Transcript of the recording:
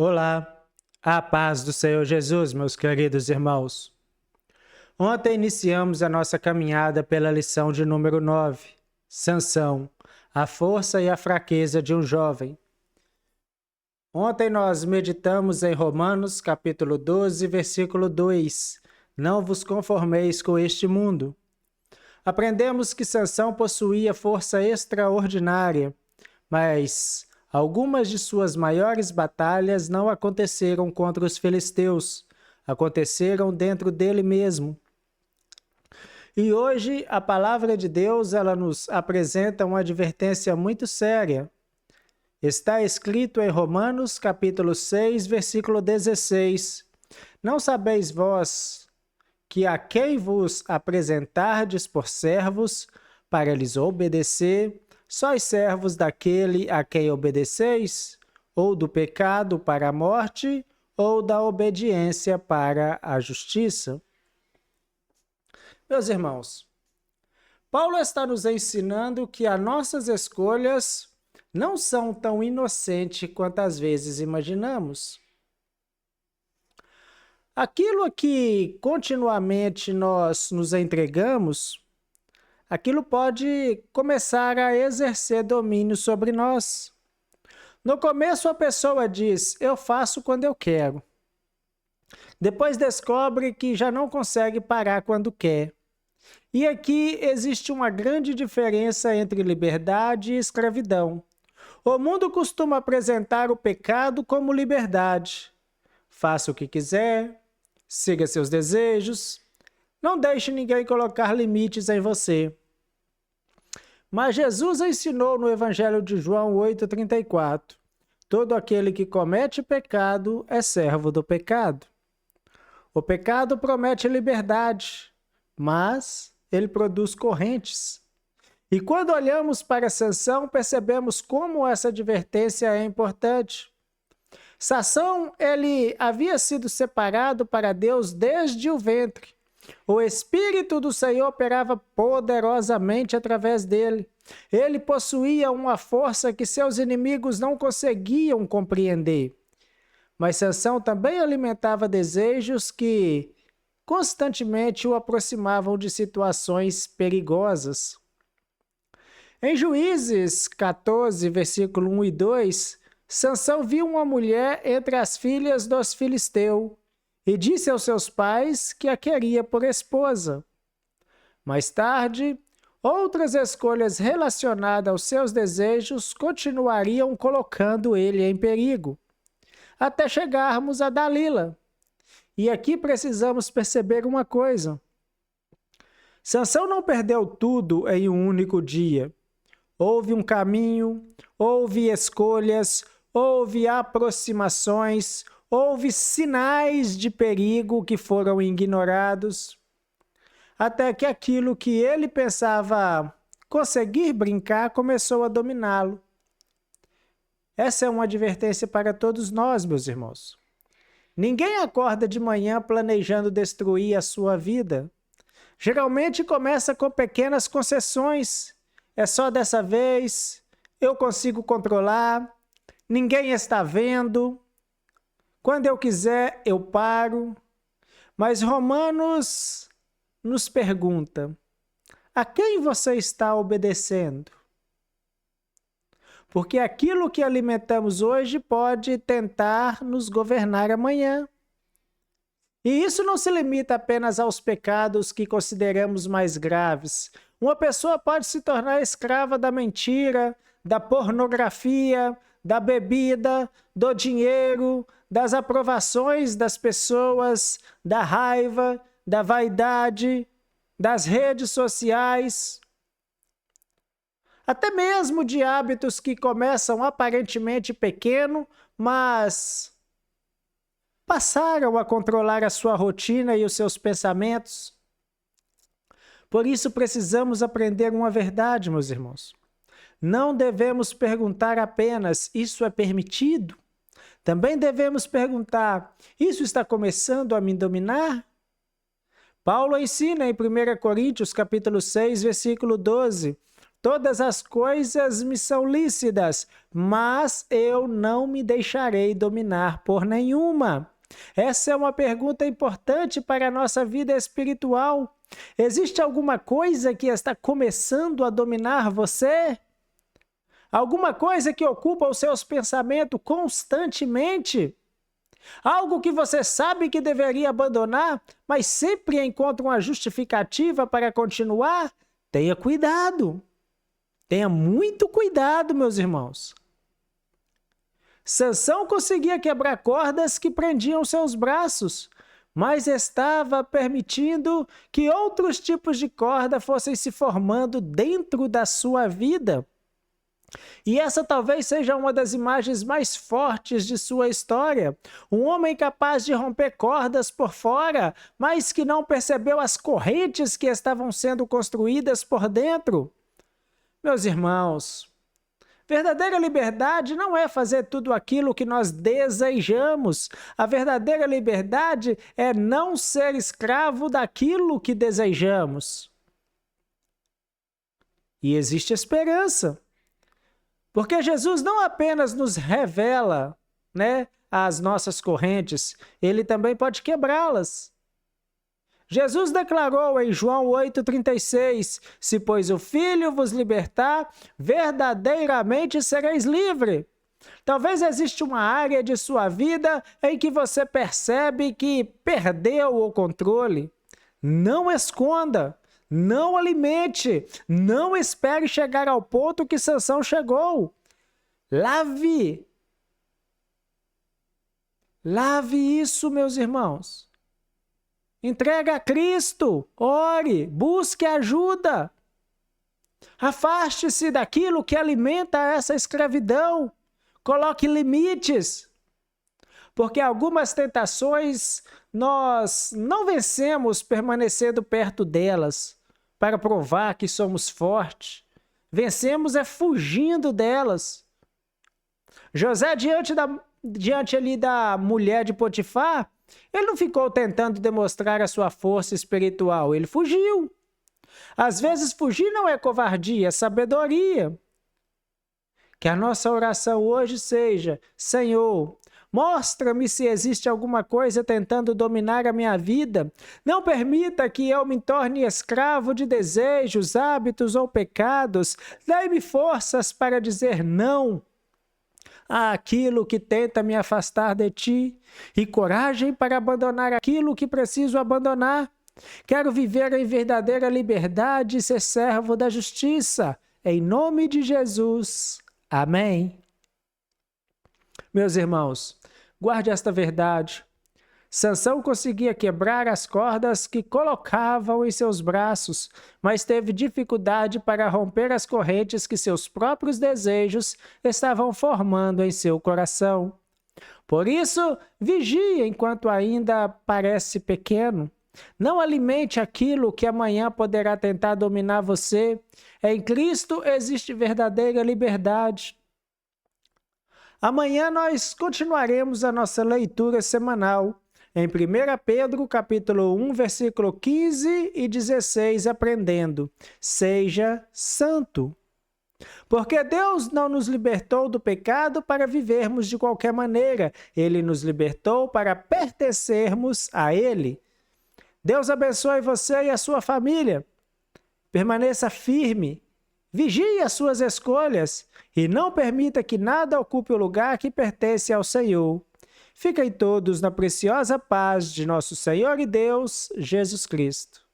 Olá, a paz do Senhor Jesus, meus queridos irmãos. Ontem iniciamos a nossa caminhada pela lição de número 9, Sansão, a força e a fraqueza de um jovem. Ontem nós meditamos em Romanos, capítulo 12, versículo 2, Não vos conformeis com este mundo. Aprendemos que Sansão possuía força extraordinária, mas algumas de suas maiores batalhas não aconteceram contra os filisteus, aconteceram dentro dele mesmo. E hoje a palavra de Deus, ela nos apresenta uma advertência muito séria. Está escrito em Romanos, capítulo 6, versículo 16: Não sabeis vós que a quem vos apresentardes por servos, para lhes obedecer, sois servos daquele a quem obedeceis, ou do pecado para a morte, ou da obediência para a justiça. Meus irmãos, Paulo está nos ensinando que as nossas escolhas não são tão inocentes quanto às vezes imaginamos. Aquilo a que continuamente nós nos entregamos, aquilo pode começar a exercer domínio sobre nós. No começo a pessoa diz, eu faço quando eu quero. Depois descobre que já não consegue parar quando quer. E aqui existe uma grande diferença entre liberdade e escravidão. O mundo costuma apresentar o pecado como liberdade. Faça o que quiser, siga seus desejos, não deixe ninguém colocar limites em você. Mas Jesus ensinou no Evangelho de João 8,34: todo aquele que comete pecado é servo do pecado. O pecado promete liberdade, mas ele produz correntes. E quando olhamos para Sansão, percebemos como essa advertência é importante. Sansão, ele havia sido separado para Deus desde o ventre. O Espírito do Senhor operava poderosamente através dele. Ele possuía uma força que seus inimigos não conseguiam compreender. Mas Sansão também alimentava desejos que constantemente o aproximavam de situações perigosas. Em Juízes 14, versículo 1 e 2, Sansão viu uma mulher entre as filhas dos filisteus e disse aos seus pais que a queria por esposa. Mais tarde, outras escolhas relacionadas aos seus desejos continuariam colocando ele em perigo, até chegarmos a Dalila. E aqui precisamos perceber uma coisa. Sansão não perdeu tudo em um único dia. Houve um caminho, houve escolhas, houve aproximações, houve sinais de perigo que foram ignorados, até que aquilo que ele pensava conseguir brincar começou a dominá-lo. Essa é uma advertência para todos nós, meus irmãos. Ninguém acorda de manhã planejando destruir a sua vida. Geralmente começa com pequenas concessões. É só dessa vez, eu consigo controlar, ninguém está vendo. Quando eu quiser, eu paro. Mas Romanos nos pergunta, a quem você está obedecendo? Porque aquilo que alimentamos hoje pode tentar nos governar amanhã. E isso não se limita apenas aos pecados que consideramos mais graves. Uma pessoa pode se tornar escrava da mentira, da pornografia, da bebida, do dinheiro, das aprovações das pessoas, da raiva, da vaidade, das redes sociais, até mesmo de hábitos que começam aparentemente pequeno, mas passaram a controlar a sua rotina e os seus pensamentos. Por isso precisamos aprender uma verdade, meus irmãos. Não devemos perguntar apenas, isso é permitido? Também devemos perguntar, isso está começando a me dominar? Paulo ensina em 1 Coríntios, capítulo 6, versículo 12, Todas as coisas me são lícitas, mas eu não me deixarei dominar por nenhuma. Essa é uma pergunta importante para a nossa vida espiritual. Existe alguma coisa que está começando a dominar você? Alguma coisa que ocupa os seus pensamentos constantemente? Algo que você sabe que deveria abandonar, mas sempre encontra uma justificativa para continuar? Tenha cuidado. Tenha muito cuidado, meus irmãos. Sansão conseguia quebrar cordas que prendiam seus braços, mas estava permitindo que outros tipos de corda fossem se formando dentro da sua vida. E essa talvez seja uma das imagens mais fortes de sua história. Um homem capaz de romper cordas por fora, mas que não percebeu as correntes que estavam sendo construídas por dentro. Meus irmãos, verdadeira liberdade não é fazer tudo aquilo que nós desejamos. A verdadeira liberdade é não ser escravo daquilo que desejamos. E existe esperança. Porque Jesus não apenas nos revela, as nossas correntes, ele também pode quebrá-las. Jesus declarou em João 8,36, se pois o Filho vos libertar, verdadeiramente sereis livres. Talvez exista uma área de sua vida em que você percebe que perdeu o controle. Não esconda. Não alimente, não espere chegar ao ponto que Sansão chegou. Lave isso, meus irmãos. Entrega a Cristo, ore, busque ajuda. Afaste-se daquilo que alimenta essa escravidão. Coloque limites. Porque algumas tentações nós não vencemos permanecendo perto delas, para provar que somos fortes. Vencemos é fugindo delas. José, diante ali da mulher de Potifar, ele não ficou tentando demonstrar a sua força espiritual, ele fugiu. Às vezes fugir não é covardia, é sabedoria. Que a nossa oração hoje seja: Senhor, mostra-me se existe alguma coisa tentando dominar a minha vida. Não permita que eu me torne escravo de desejos, hábitos ou pecados. Dai-me forças para dizer não àquilo que tenta me afastar de ti e coragem para abandonar aquilo que preciso abandonar. Quero viver em verdadeira liberdade e ser servo da justiça. Em nome de Jesus. Amém. Meus irmãos, guarde esta verdade. Sansão conseguia quebrar as cordas que colocavam em seus braços, mas teve dificuldade para romper as correntes que seus próprios desejos estavam formando em seu coração. Por isso, vigie enquanto ainda parece pequeno. Não alimente aquilo que amanhã poderá tentar dominar você. Em Cristo existe verdadeira liberdade. Amanhã nós continuaremos a nossa leitura semanal em 1 Pedro, capítulo 1, versículo 15 e 16, aprendendo: seja santo. Porque Deus não nos libertou do pecado para vivermos de qualquer maneira. Ele nos libertou para pertencermos a Ele. Deus abençoe você e a sua família. Permaneça firme. Vigie as suas escolhas e não permita que nada ocupe o lugar que pertence ao Senhor. Fiquem todos na preciosa paz de nosso Senhor e Deus, Jesus Cristo.